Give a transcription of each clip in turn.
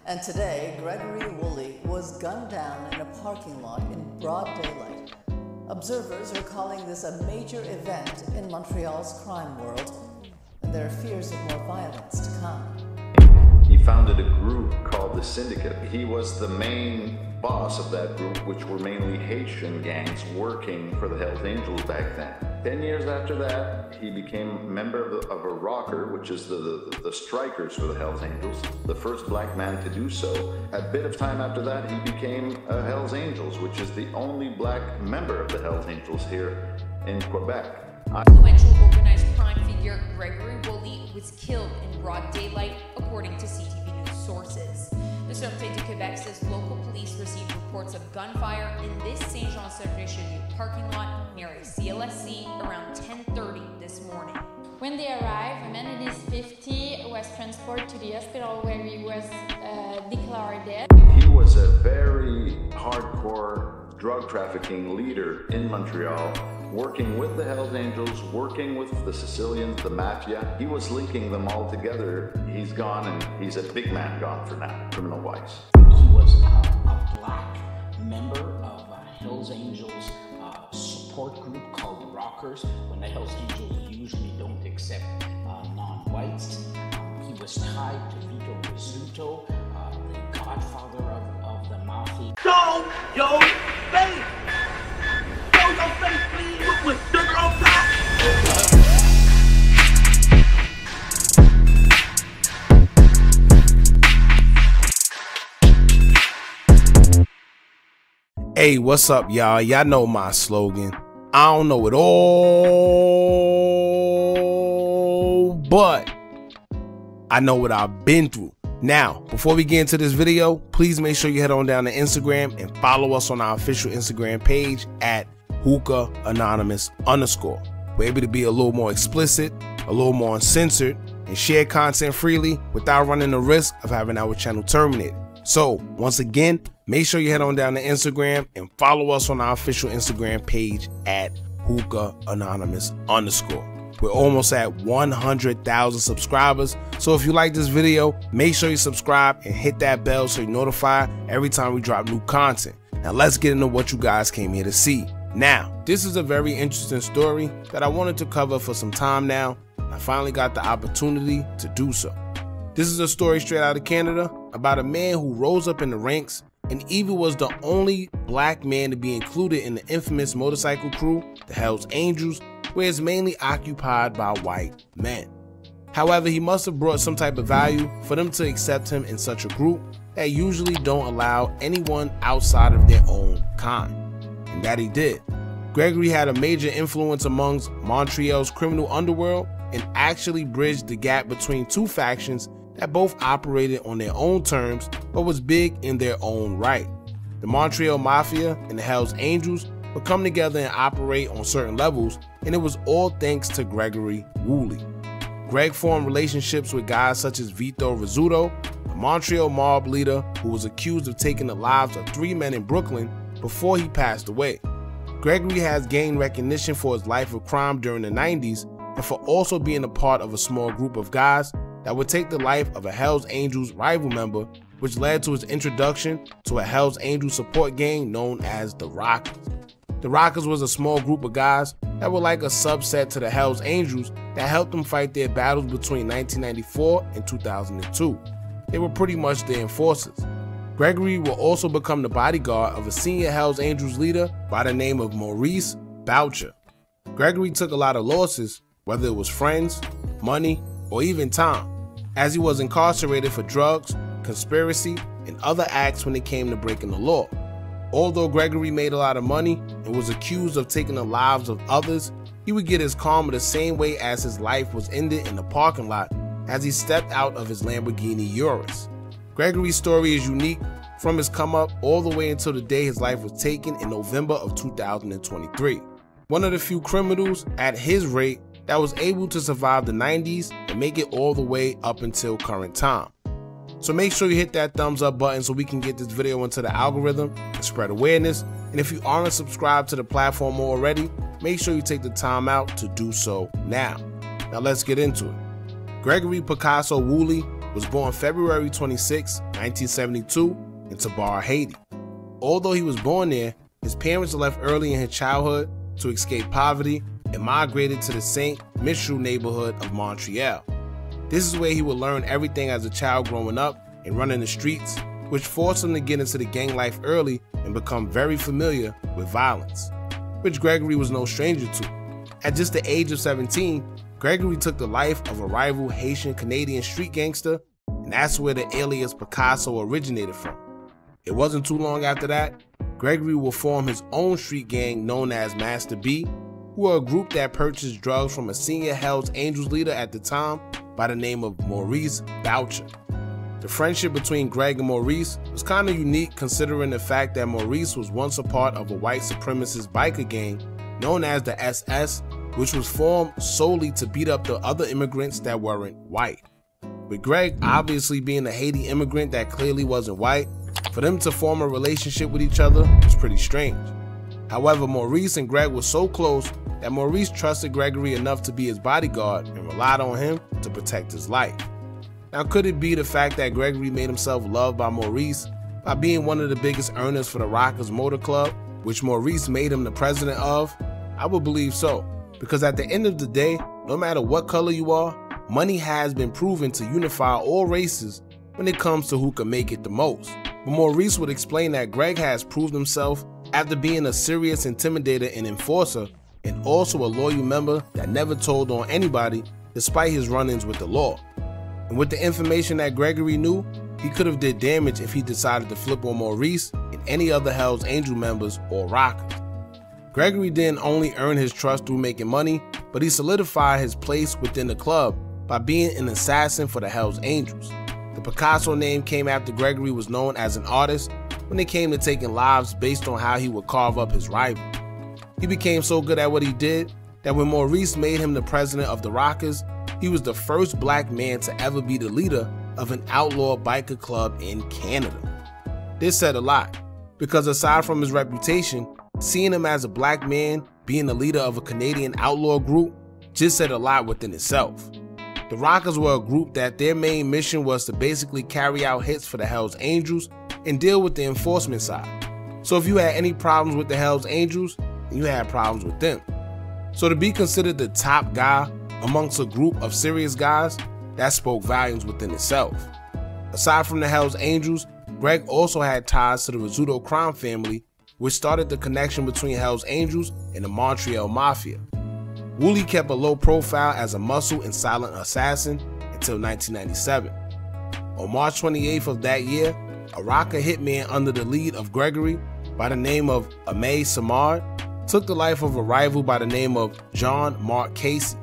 And today, Gregory Woolley was gunned down in a parking lot in broad daylight. Observers are calling this a major event in Montreal's crime world, and there are fears of more violence to come. He founded a group called the Syndicate. He was the main boss of that group, which were mainly Haitian gangs working for the Hells Angels back then. 10 years after that, he became a member of a rocker, which is the strikers for the Hells Angels, the first black man to do so. A bit of time after that, he became a Hells Angels, which is the only black member of the Hells Angels here in Quebec. Influential organized crime figure Gregory Woolley was killed in broad daylight, according to CTV News sources. The Sûreté de Québec says local police received reports of gunfire in this Saint-Jean-sur-Richelieu parking lot near a CLSC around 10:30 this morning. When they arrived, a man in his 50s was transported to the hospital where he was declared dead. He was a very hardcore drug trafficking leader in Montreal, working with the Hells Angels, working with the Sicilians, the Mafia. He was linking them all together. He's gone, and he's a big man gone for now, criminal-wise. He was a black member of a Hells Angels support group called the Rockers, when the Hells Angels usually don't accept non-whites. He was tied to Vito Rizzuto, the godfather of the Mafia. Show your face! Show your face, please, with sugar on top! Hey, what's up, y'all? Y'all know my slogan. I don't know it all, but I know what I've been through. Now, before we get into this video, please make sure you head on down to Instagram and follow us on our official Instagram page at Hookah Anonymous _. We're able to be a little more explicit, a little more uncensored, and share content freely without running the risk of having our channel terminated. So, once again, make sure you head on down to Instagram and follow us on our official Instagram page at Hookah Anonymous _. We're almost at 100,000 subscribers, so if you like this video, make sure you subscribe and hit that bell so you're notified every time we drop new content. Now let's get into what you guys came here to see. Now, this is a very interesting story that I wanted to cover for some time now, and I finally got the opportunity to do so. This is a story straight out of Canada about a man who rose up in the ranks and even was the only black man to be included in the infamous motorcycle crew, the Hells Angels, where it's mainly occupied by white men. However, he must have brought some type of value for them to accept him in such a group that usually don't allow anyone outside of their own kind. And that he did. Gregory had a major influence amongst Montreal's criminal underworld and actually bridged the gap between two factions that both operated on their own terms but was big in their own right. The Montreal Mafia and the Hells Angels would come together and operate on certain levels, and it was all thanks to Gregory Woolley. Greg formed relationships with guys such as Vito Rizzuto, a Montreal mob leader who was accused of taking the lives of 3 men in Brooklyn before he passed away. Gregory has gained recognition for his life of crime during the 90s and for also being a part of a small group of guys that would take the life of a Hells Angels rival member, which led to his introduction to a Hells Angels support gang known as the Rockers. The Rockers was a small group of guys that were like a subset to the Hells Angels that helped them fight their battles between 1994 and 2002. They were pretty much the enforcers. Gregory will also become the bodyguard of a senior Hells Angels leader by the name of Maurice Boucher. Gregory took a lot of losses, whether it was friends, money, or even time, as he was incarcerated for drugs, conspiracy, and other acts when it came to breaking the law. Although Gregory made a lot of money and was accused of taking the lives of others, he would get his karma the same way as his life was ended in the parking lot as he stepped out of his Lamborghini Urus. Gregory's story is unique from his come up all the way until the day his life was taken in November of 2023. One of the few criminals at his rate that was able to survive the 90s and make it all the way up until current time. So make sure you hit that thumbs up button so we can get this video into the algorithm and spread awareness. And if you aren't subscribed to the platform already, make sure you take the time out to do so now. Now let's get into it. Gregory Picasso Woolley was born February 26, 1972 in Tabar, Haiti. Although he was born there, his parents left early in his childhood to escape poverty and migrated to the Saint Michel neighborhood of Montreal. This is where he would learn everything as a child growing up and running the streets, which forced him to get into the gang life early and become very familiar with violence, which Gregory was no stranger to. At just the age of 17, Gregory took the life of a rival Haitian-Canadian street gangster, and that's where the alias Picasso originated from. It wasn't too long after that, Gregory will form his own street gang known as Master B, who are a group that purchased drugs from a senior Hells Angels leader at the time by the name of Maurice Boucher. The friendship between Greg and Maurice was kind of unique considering the fact that Maurice was once a part of a white supremacist biker gang known as the SS, which was formed solely to beat up the other immigrants that weren't white. With Greg obviously being a Haiti immigrant that clearly wasn't white, for them to form a relationship with each other was pretty strange. However, Maurice and Greg were so close that Maurice trusted Gregory enough to be his bodyguard and relied on him to protect his life. Now, could it be the fact that Gregory made himself loved by Maurice by being one of the biggest earners for the Rockers Motor Club, which Maurice made him the president of? I would believe so, because at the end of the day, no matter what color you are, money has been proven to unify all races when it comes to who can make it the most. But Maurice would explain that Greg has proved himself after being a serious intimidator and enforcer, and also a loyal member that never told on anybody despite his run-ins with the law. And with the information that Gregory knew, he could have did damage if he decided to flip on Maurice and any other Hells Angel members or Rockers. Gregory didn't only earn his trust through making money, but he solidified his place within the club by being an assassin for the Hells Angels. The Picasso name came after Gregory was known as an artist when it came to taking lives based on how he would carve up his rival. He became so good at what he did that when Maurice made him the president of the Rockers, he was the first black man to ever be the leader of an outlaw biker club in Canada. This said a lot, because aside from his reputation, seeing him as a black man being the leader of a Canadian outlaw group just said a lot within itself. The Rockers were a group that their main mission was to basically carry out hits for the Hells Angels and deal with the enforcement side. So if you had any problems with the Hells Angels, you had problems with them. So to be considered the top guy amongst a group of serious guys, that spoke volumes within itself. Aside from the Hells Angels, Greg also had ties to the Rizzuto crime family, which started the connection between Hells Angels and the Montreal Mafia. Woolley kept a low profile as a muscle and silent assassin until 1997. On March 28th of that year, a rocker hitman under the lead of Gregory by the name of Aimé Samard took the life of a rival by the name of John Mark Casey.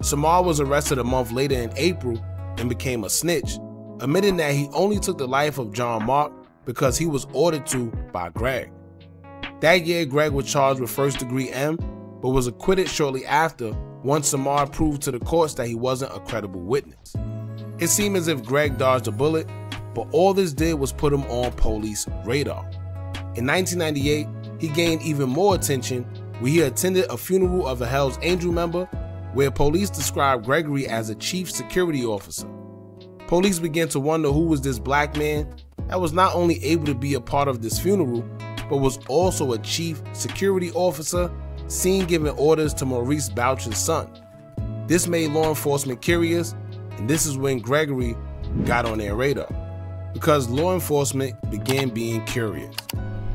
Samard was arrested a month later in April and became a snitch, admitting that he only took the life of John Mark because he was ordered to by Greg. That year, Greg was charged with first-degree M, but was acquitted shortly after once Samard proved to the courts that he wasn't a credible witness. It seemed as if Greg dodged a bullet, but all this did was put him on police radar. In 1998, he gained even more attention when he attended a funeral of a Hells Angel member where police described Gregory as a chief security officer. Police began to wonder who was this black man that was not only able to be a part of this funeral, but was also a chief security officer seen giving orders to Maurice Boucher's son. This made law enforcement curious, and this is when Gregory got on their radar, because law enforcement began being curious.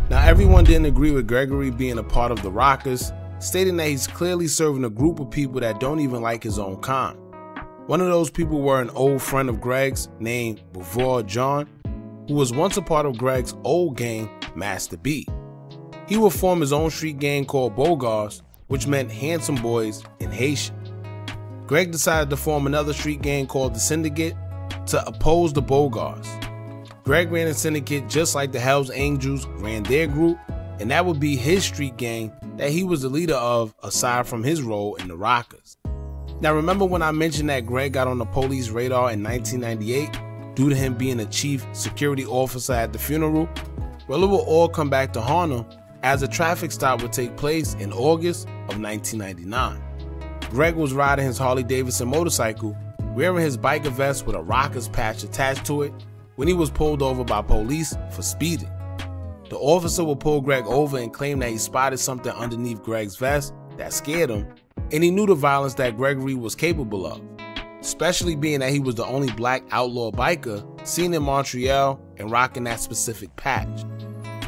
Now, everyone didn't agree with Gregory being a part of the Rockers, stating that he's clearly serving a group of people that don't even like his own kind. One of those people were an old friend of Greg's named Beauvoir John, who was once a part of Greg's old gang, Master B. He would form his own street gang called Bogars, which meant handsome boys in Haitian. Greg decided to form another street gang called the Syndicate to oppose the Bogars. Greg ran a syndicate just like the Hells Angels ran their group, and that would be his street gang that he was the leader of aside from his role in the Rockers. Now, remember when I mentioned that Greg got on the police radar in 1998 due to him being a chief security officer at the funeral? Well, it will all come back to haunt him as a traffic stop would take place in August of 1999. Greg was riding his Harley-Davidson motorcycle wearing his biker vest with a Rockers patch attached to it when he was pulled over by police for speeding. The officer would pull Greg over and claim that he spotted something underneath Greg's vest that scared him, and he knew the violence that Gregory was capable of, especially being that he was the only black outlaw biker seen in Montreal and rocking that specific patch.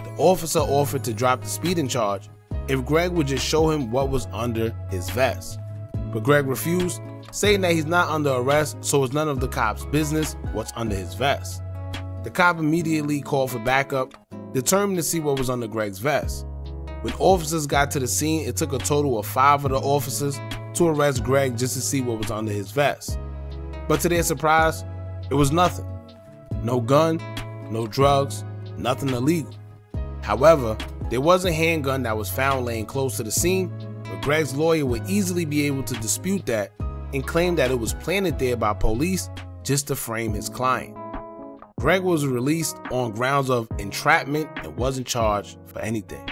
The officer offered to drop the speeding charge if Greg would just show him what was under his vest, but Greg refused, saying that he's not under arrest, so it's none of the cop's business what's under his vest. The cop immediately called for backup, determined to see what was under Greg's vest. When officers got to the scene, it took a total of 5 of the officers to arrest Greg just to see what was under his vest. But to their surprise, it was nothing. No gun, no drugs, nothing illegal. However, there was a handgun that was found laying close to the scene, but Greg's lawyer would easily be able to dispute that and claim that it was planted there by police just to frame his client. Greg was released on grounds of entrapment and wasn't charged for anything.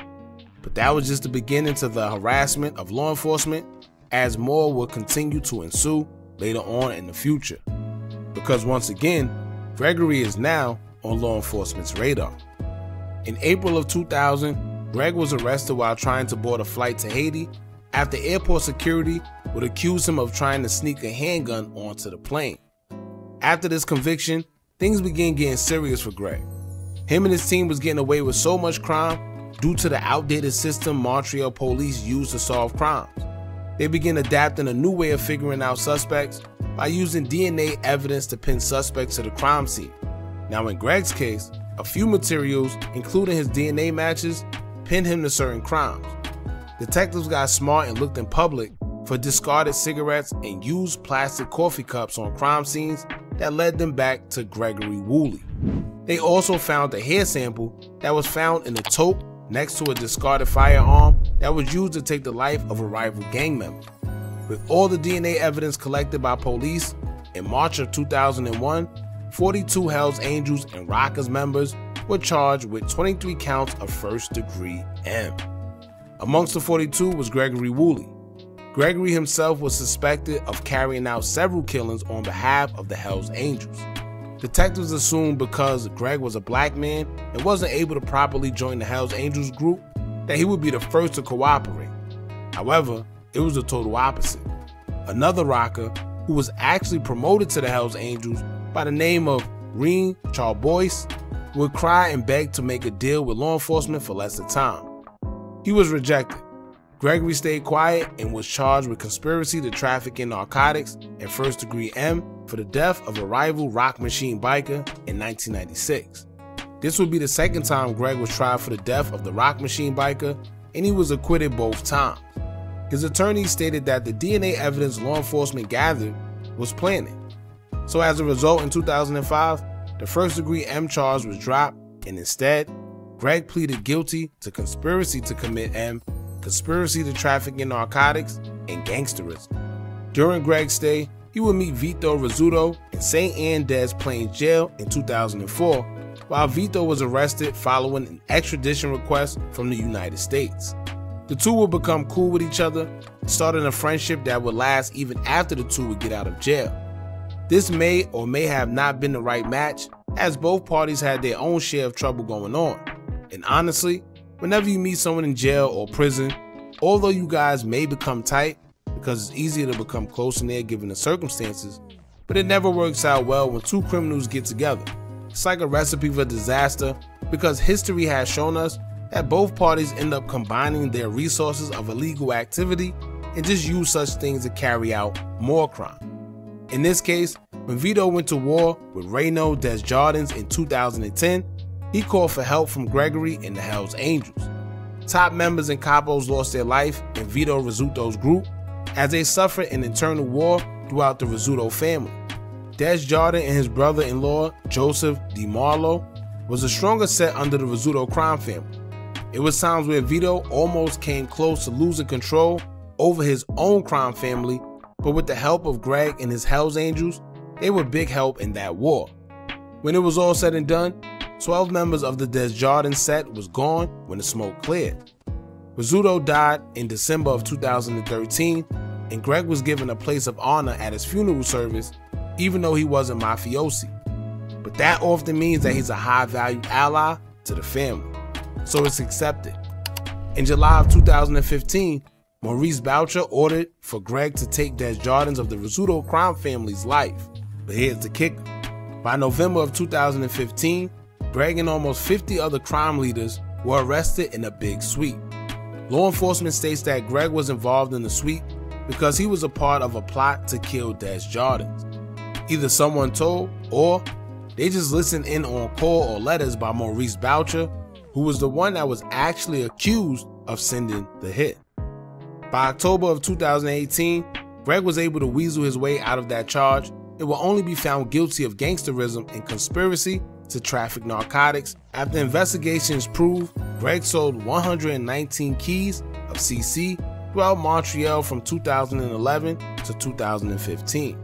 But that was just the beginning to the harassment of law enforcement, as more will continue to ensue later on in the future. Because once again, Gregory is now on law enforcement's radar. In April of 2000, Greg was arrested while trying to board a flight to Haiti after airport security would accuse him of trying to sneak a handgun onto the plane. After this conviction, things began getting serious for Greg. Him and his team was getting away with so much crime due to the outdated system Montreal police use to solve crimes. They began adapting a new way of figuring out suspects by using DNA evidence to pin suspects to the crime scene. Now in Greg's case, a few materials, including his DNA matches, pinned him to certain crimes. Detectives got smart and looked in public for discarded cigarettes and used plastic coffee cups on crime scenes that led them back to Gregory Woolley. They also found a hair sample that was found in a tote next to a discarded firearm that was used to take the life of a rival gang member. With all the DNA evidence collected by police, in March of 2001, 42 Hells Angels and Rockers members were charged with 23 counts of first-degree M. Amongst the 42 was Gregory Woolley. Gregory himself was suspected of carrying out several killings on behalf of the Hells Angels. Detectives assumed because Greg was a black man and wasn't able to properly join the Hells Angels group that he would be the first to cooperate. However, it was the total opposite. Another rocker, who was actually promoted to the Hells Angels by the name of Reen Charbois, would cry and beg to make a deal with law enforcement for lesser time. He was rejected. Gregory stayed quiet and was charged with conspiracy to traffic in narcotics and first-degree M for the death of a rival rock machine biker in 1996. This would be the second time Greg was tried for the death of the rock machine biker, and he was acquitted both times. His attorney stated that the DNA evidence law enforcement gathered was planted. So as a result, in 2005, the first-degree M charge was dropped, and instead, Greg pleaded guilty to conspiracy to commit M, conspiracy to traffic in narcotics, and gangsterism. During Greg's stay, he would meet Vito Rizzuto in St. Anne des Plaines jail in 2004, while Vito was arrested following an extradition request from the United States. The two would become cool with each other, starting a friendship that would last even after the two would get out of jail. This may or may have not been the right match, as both parties had their own share of trouble going on. And honestly, whenever you meet someone in jail or prison, although you guys may become tight, because it's easier to become close in there given the circumstances, but it never works out well when two criminals get together. It's like a recipe for disaster, because history has shown us that both parties end up combining their resources of illegal activity and just use such things to carry out more crime. In this case, when Vito went to war with Reno Desjardins in 2010, he called for help from Gregory and the Hells Angels. Top members and capos lost their life in Vito Rizzuto's group as they suffered an internal war throughout the Rizzuto family. Desjardins and his brother-in-law, Joseph DiMarlo, was the strongest set under the Rizzuto crime family. It was times where Vito almost came close to losing control over his own crime family, but with the help of Greg and his Hells Angels, they were big help in that war. When it was all said and done, 12 members of the Desjardins set was gone when the smoke cleared. Rizzuto died in December of 2013, and Greg was given a place of honor at his funeral service even though he wasn't mafiosi. But that often means that he's a high-valued ally to the family, so it's accepted. In July of 2015, Maurice Boucher ordered for Greg to take Desjardins of the Rizzuto crime family's life. But here's the kicker. By November of 2015, Greg and almost 50 other crime leaders were arrested in a big sweep. Law enforcement states that Greg was involved in the sweep because he was a part of a plot to kill Desjardins. Either someone told, or they just listened in on call or letters by Maurice Boucher, who was the one that was actually accused of sending the hit. By October of 2018, Greg was able to weasel his way out of that charge and will only be found guilty of gangsterism and conspiracy to traffic narcotics after investigations prove Greg sold 119 keys of CC throughout Montreal from 2011 to 2015.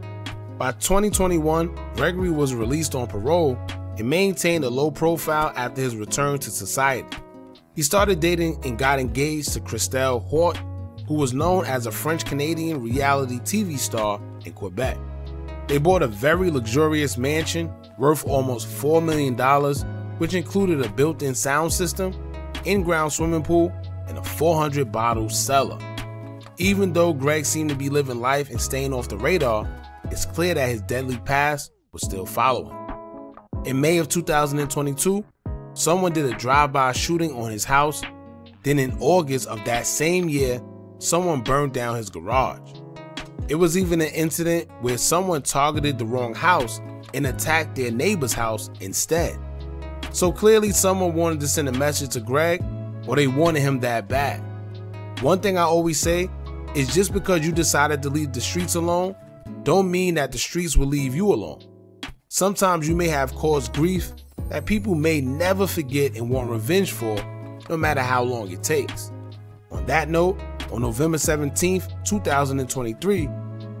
By 2021, Gregory was released on parole and maintained a low profile after his return to society. He started dating and got engaged to Christelle Hort, who was known as a French-Canadian reality TV star in Quebec. They bought a very luxurious mansion worth almost $4 million, which included a built-in sound system, in-ground swimming pool, and a 400-bottle cellar. Even though Greg seemed to be living life and staying off the radar, it's clear that his deadly past was still following. In May of 2022, someone did a drive-by shooting on his house. Then in August of that same year, someone burned down his garage. It was even an incident where someone targeted the wrong house and attacked their neighbor's house instead. So clearly someone wanted to send a message to Greg, or they wanted him that bad. One thing I always say is just because you decided to leave the streets alone, don't mean that the streets will leave you alone. Sometimes you may have caused grief that people may never forget and want revenge for, no matter how long it takes. On that note, on November 17th, 2023,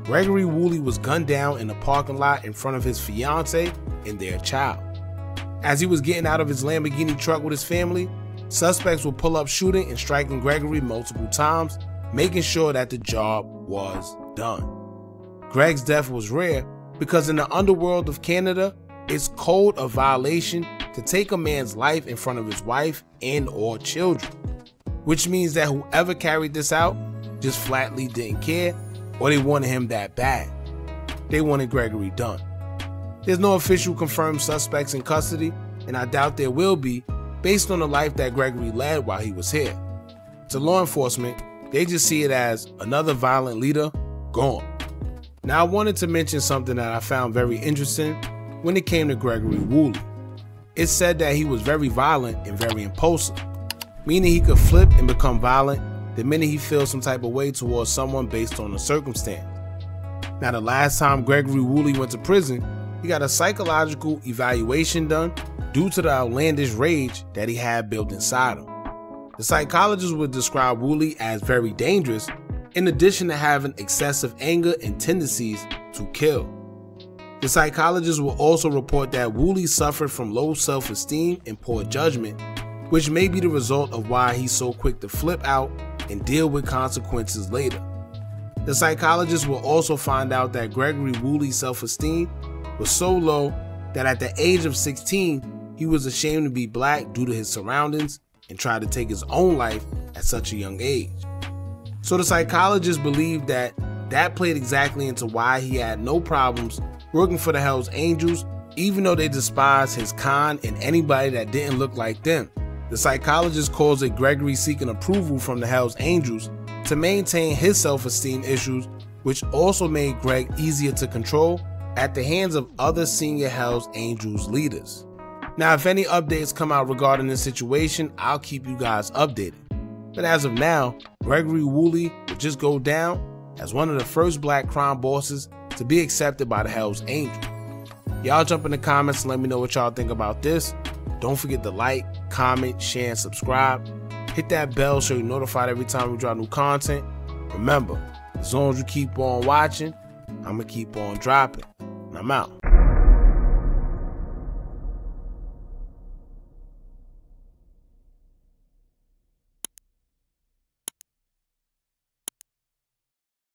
Gregory Woolley was gunned down in a parking lot in front of his fiancée and their child. As he was getting out of his Lamborghini truck with his family, suspects would pull up shooting and striking Gregory multiple times, making sure that the job was done. Greg's death was rare because in the underworld of Canada, it's code of violation to take a man's life in front of his wife and or children, which means that whoever carried this out just flatly didn't care, or they wanted him that bad. They wanted Gregory done. There's no official confirmed suspects in custody, and I doubt there will be based on the life that Gregory led while he was here. To law enforcement, they just see it as another violent leader gone. Now I wanted to mention something that I found very interesting when it came to Gregory Woolley. It's said that he was very violent and very impulsive, meaning he could flip and become violent the minute he feels some type of way towards someone based on the circumstance. Now the last time Gregory Woolley went to prison, he got a psychological evaluation done due to the outlandish rage that he had built inside him. The psychologist would describe Woolley as very dangerous, in addition to having excessive anger and tendencies to kill. The psychologist will also report that Woolley suffered from low self-esteem and poor judgment, which may be the result of why he's so quick to flip out and deal with consequences later. The psychologist will also find out that Gregory Woolley's self-esteem was so low that at the age of 16, he was ashamed to be black due to his surroundings and tried to take his own life at such a young age. So the psychologist believed that played exactly into why he had no problems working for the Hells Angels, even though they despised his kind and anybody that didn't look like them. The psychologist calls it Gregory seeking approval from the Hells Angels to maintain his self-esteem issues, which also made Greg easier to control at the hands of other senior Hells Angels leaders. Now, if any updates come out regarding this situation, I'll keep you guys updated. But as of now, Gregory Woolley will just go down as one of the first black crime bosses to be accepted by the Hells Angels. Y'all jump in the comments and let me know what y'all think about this. Don't forget to like, comment, share, and subscribe. Hit that bell so you're notified every time we drop new content. Remember, as long as you keep on watching, I'm going to keep on dropping. And I'm out.